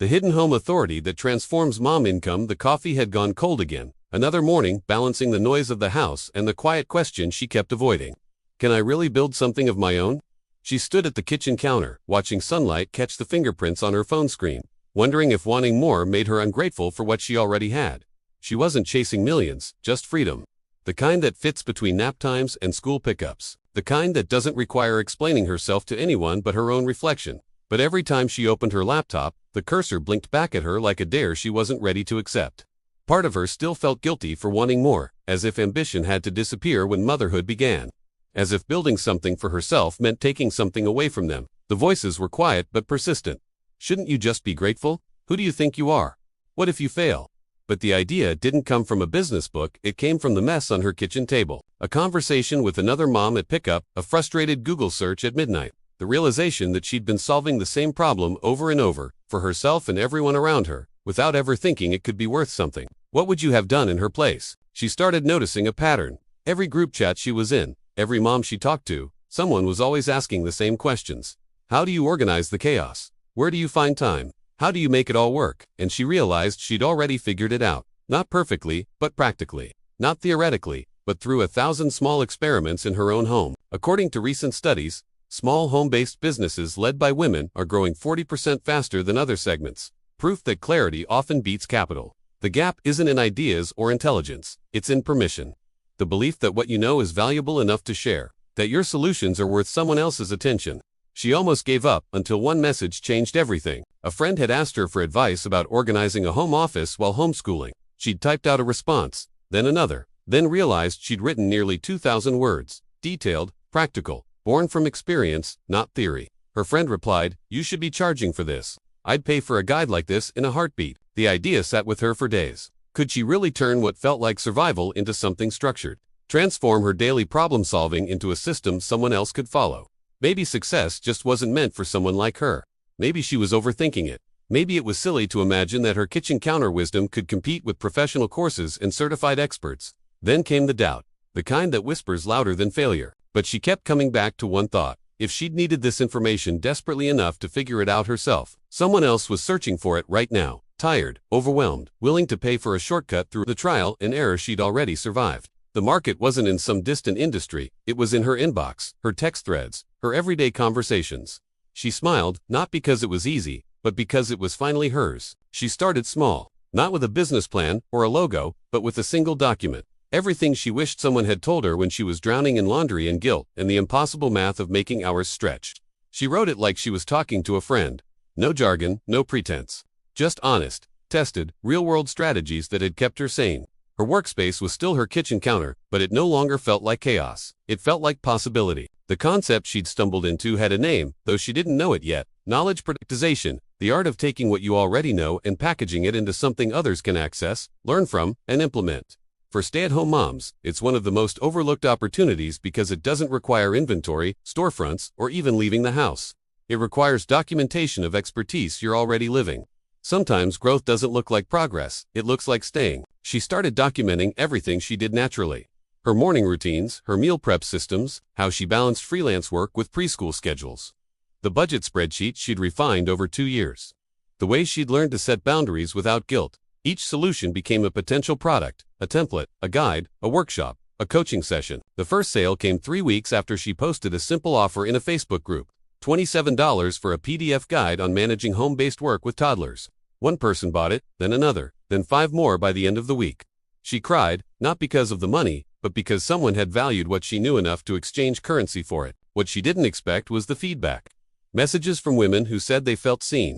The hidden home authority that transforms mom income. The coffee had gone cold again. Another morning, balancing the noise of the house and the quiet question she kept avoiding. Can I really build something of my own? She stood at the kitchen counter, watching sunlight catch the fingerprints on her phone screen, wondering if wanting more made her ungrateful for what she already had. She wasn't chasing millions, just freedom. The kind that fits between nap times and school pickups. The kind that doesn't require explaining herself to anyone but her own reflection. But every time she opened her laptop, the cursor blinked back at her like a dare she wasn't ready to accept. Part of her still felt guilty for wanting more, as if ambition had to disappear when motherhood began. As if building something for herself meant taking something away from them. The voices were quiet but persistent. Shouldn't you just be grateful? Who do you think you are? What if you fail? But the idea didn't come from a business book, it came from the mess on her kitchen table. A conversation with another mom at pickup, a frustrated Google search at midnight. The realization that she'd been solving the same problem over and over, for herself and everyone around her, without ever thinking it could be worth something. What would you have done in her place? She started noticing a pattern. Every group chat she was in, every mom she talked to, someone was always asking the same questions. How do you organize the chaos? Where do you find time? How do you make it all work? And she realized she'd already figured it out. Not perfectly, but practically. Not theoretically, but through 1,000 small experiments in her own home. According to recent studies, small home-based businesses led by women are growing 40% faster than other segments. Proof that clarity often beats capital. The gap isn't in ideas or intelligence, it's in permission. The belief that what you know is valuable enough to share, that your solutions are worth someone else's attention. She almost gave up until one message changed everything. A friend had asked her for advice about organizing a home office while homeschooling. She'd typed out a response, then another, then realized she'd written nearly 2,000 words. Detailed, practical, born from experience, not theory. Her friend replied, "You should be charging for this. I'd pay for a guide like this in a heartbeat." The idea sat with her for days. Could she really turn what felt like survival into something structured? Transform her daily problem solving into a system someone else could follow? Maybe success just wasn't meant for someone like her. Maybe she was overthinking it. Maybe it was silly to imagine that her kitchen counter wisdom could compete with professional courses and certified experts. Then came the doubt, the kind that whispers louder than failure. But she kept coming back to one thought. If she'd needed this information desperately enough to figure it out herself, someone else was searching for it right now. Tired, overwhelmed, willing to pay for a shortcut through the trial and error she'd already survived. The market wasn't in some distant industry, it was in her inbox, her text threads, her everyday conversations. She smiled, not because it was easy, but because it was finally hers. She started small, not with a business plan or a logo, but with a single document. Everything she wished someone had told her when she was drowning in laundry and guilt and the impossible math of making hours stretch. She wrote it like she was talking to a friend. No jargon, no pretense. Just honest, tested, real-world strategies that had kept her sane. Her workspace was still her kitchen counter, but it no longer felt like chaos. It felt like possibility. The concept she'd stumbled into had a name, though she didn't know it yet. Knowledge productization, the art of taking what you already know and packaging it into something others can access, learn from, and implement. For stay-at-home moms, it's one of the most overlooked opportunities because it doesn't require inventory, storefronts, or even leaving the house. It requires documentation of expertise you're already living. Sometimes growth doesn't look like progress, it looks like staying. She started documenting everything she did naturally. Her morning routines, her meal prep systems, how she balanced freelance work with preschool schedules. The budget spreadsheet she'd refined over 2 years. The way she'd learned to set boundaries without guilt. Each solution became a potential product, a template, a guide, a workshop, a coaching session. The first sale came 3 weeks after she posted a simple offer in a Facebook group. $27 for a PDF guide on managing home-based work with toddlers. One person bought it, then another, then 5 more by the end of the week. She cried, not because of the money, but because someone had valued what she knew enough to exchange currency for it. What she didn't expect was the feedback. Messages from women who said they felt seen.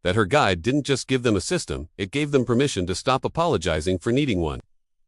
That her guide didn't just give them a system, it gave them permission to stop apologizing for needing one.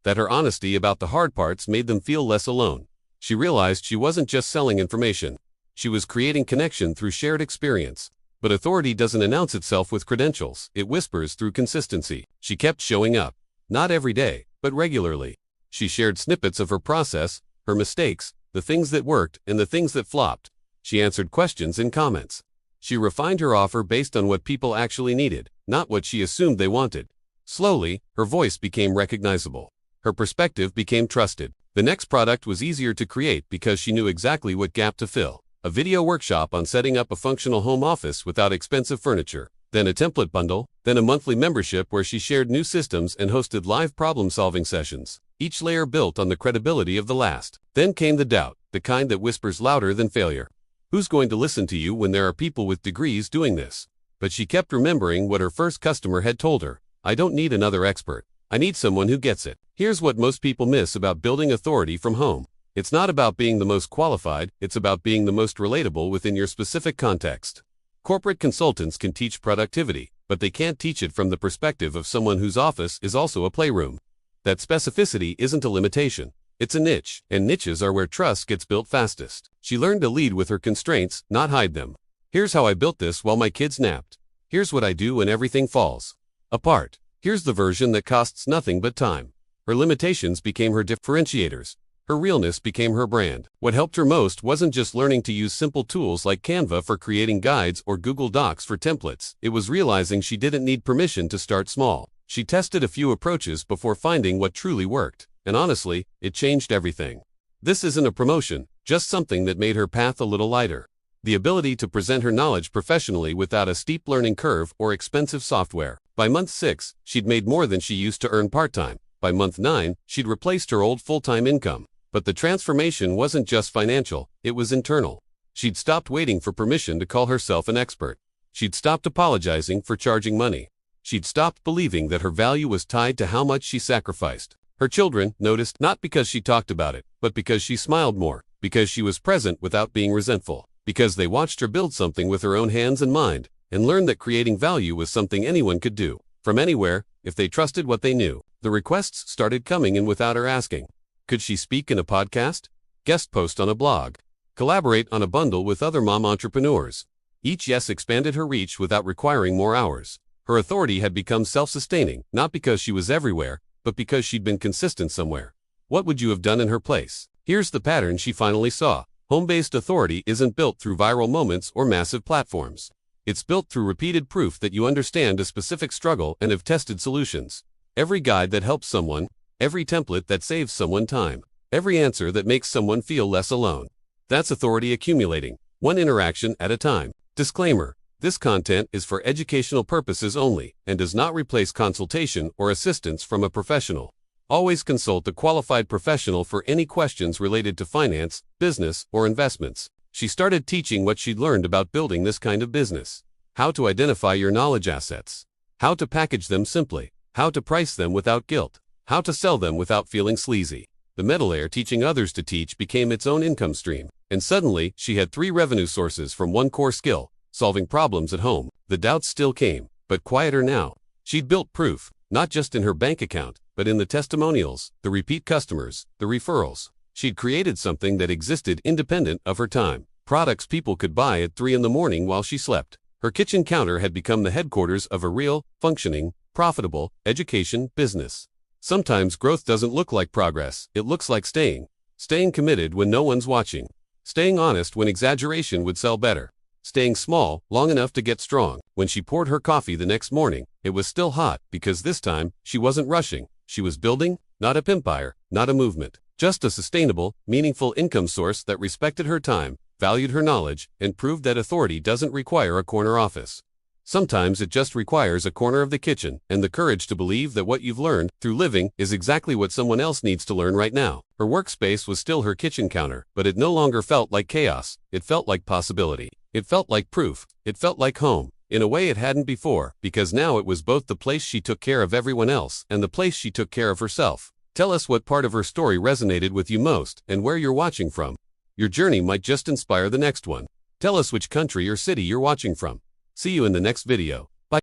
That her honesty about the hard parts made them feel less alone. She realized she wasn't just selling information. She was creating connection through shared experience. But authority doesn't announce itself with credentials, it whispers through consistency. She kept showing up. Not every day, but regularly. She shared snippets of her process, her mistakes, the things that worked and the things that flopped. She answered questions in comments. She refined her offer based on what people actually needed, not what she assumed they wanted. Slowly, her voice became recognizable. Her perspective became trusted. The next product was easier to create because she knew exactly what gap to fill. A video workshop on setting up a functional home office without expensive furniture. then a template bundle, then a monthly membership where she shared new systems and hosted live problem-solving sessions, each layer built on the credibility of the last. Then came the doubt, the kind that whispers louder than failure. Who's going to listen to you when there are people with degrees doing this? But she kept remembering what her first customer had told her. I don't need another expert. I need someone who gets it. Here's what most people miss about building authority from home. It's not about being the most qualified, it's about being the most relatable within your specific context. Corporate consultants can teach productivity, but they can't teach it from the perspective of someone whose office is also a playroom. That specificity isn't a limitation. It's a niche, and niches are where trust gets built fastest. She learned to lead with her constraints, not hide them. Here's how I built this while my kids napped. Here's what I do when everything falls apart. Here's the version that costs nothing but time. Her limitations became her differentiators. Her realness became her brand. What helped her most wasn't just learning to use simple tools like Canva for creating guides or Google Docs for templates. It was realizing she didn't need permission to start small. She tested a few approaches before finding what truly worked. And honestly, it changed everything. This isn't a promotion, just something that made her path a little lighter. The ability to present her knowledge professionally without a steep learning curve or expensive software. By month 6, she'd made more than she used to earn part-time. By month 9, she'd replaced her old full-time income. But the transformation wasn't just financial, it was internal. She'd stopped waiting for permission to call herself an expert. She'd stopped apologizing for charging money. She'd stopped believing that her value was tied to how much she sacrificed. Her children noticed not because she talked about it, but because she smiled more, because she was present without being resentful, because they watched her build something with her own hands and mind, and learned that creating value was something anyone could do, from anywhere, if they trusted what they knew. The requests started coming in without her asking. Could she speak in a podcast? Guest post on a blog? Collaborate on a bundle with other mom entrepreneurs? Each yes expanded her reach without requiring more hours. Her authority had become self-sustaining, not because she was everywhere, but because she'd been consistent somewhere. What would you have done in her place? Here's the pattern she finally saw. Home-based authority isn't built through viral moments or massive platforms. It's built through repeated proof that you understand a specific struggle and have tested solutions. Every guide that helps someone, every template that saves someone time, every answer that makes someone feel less alone. That's authority accumulating, one interaction at a time. Disclaimer: this content is for educational purposes only and does not replace consultation or assistance from a professional. Always consult a qualified professional for any questions related to finance, business, or investments. She started teaching what she'd learned about building this kind of business. How to identify your knowledge assets. How to package them simply. How to price them without guilt. How to sell them without feeling sleazy. The meta layer teaching others to teach became its own income stream. And suddenly, she had 3 revenue sources from one core skill: solving problems at home. The doubts still came, but quieter now. She'd built proof, not just in her bank account, but in the testimonials, the repeat customers, the referrals. She'd created something that existed independent of her time. Products people could buy at 3 in the morning while she slept. Her kitchen counter had become the headquarters of a real, functioning, profitable education business. Sometimes growth doesn't look like progress, it looks like staying. Staying committed when no one's watching. Staying honest when exaggeration would sell better. Staying small, long enough to get strong. When she poured her coffee the next morning, it was still hot, because this time, she wasn't rushing. She was building, not a empire, not a movement. Just a sustainable, meaningful income source that respected her time, valued her knowledge, and proved that authority doesn't require a corner office. Sometimes it just requires a corner of the kitchen and the courage to believe that what you've learned through living is exactly what someone else needs to learn right now. Her workspace was still her kitchen counter, but it no longer felt like chaos. It felt like possibility. It felt like proof. It felt like home. In a way it hadn't before, because now it was both the place she took care of everyone else and the place she took care of herself. Tell us what part of her story resonated with you most and where you're watching from. Your journey might just inspire the next one. Tell us which country or city you're watching from. See you in the next video.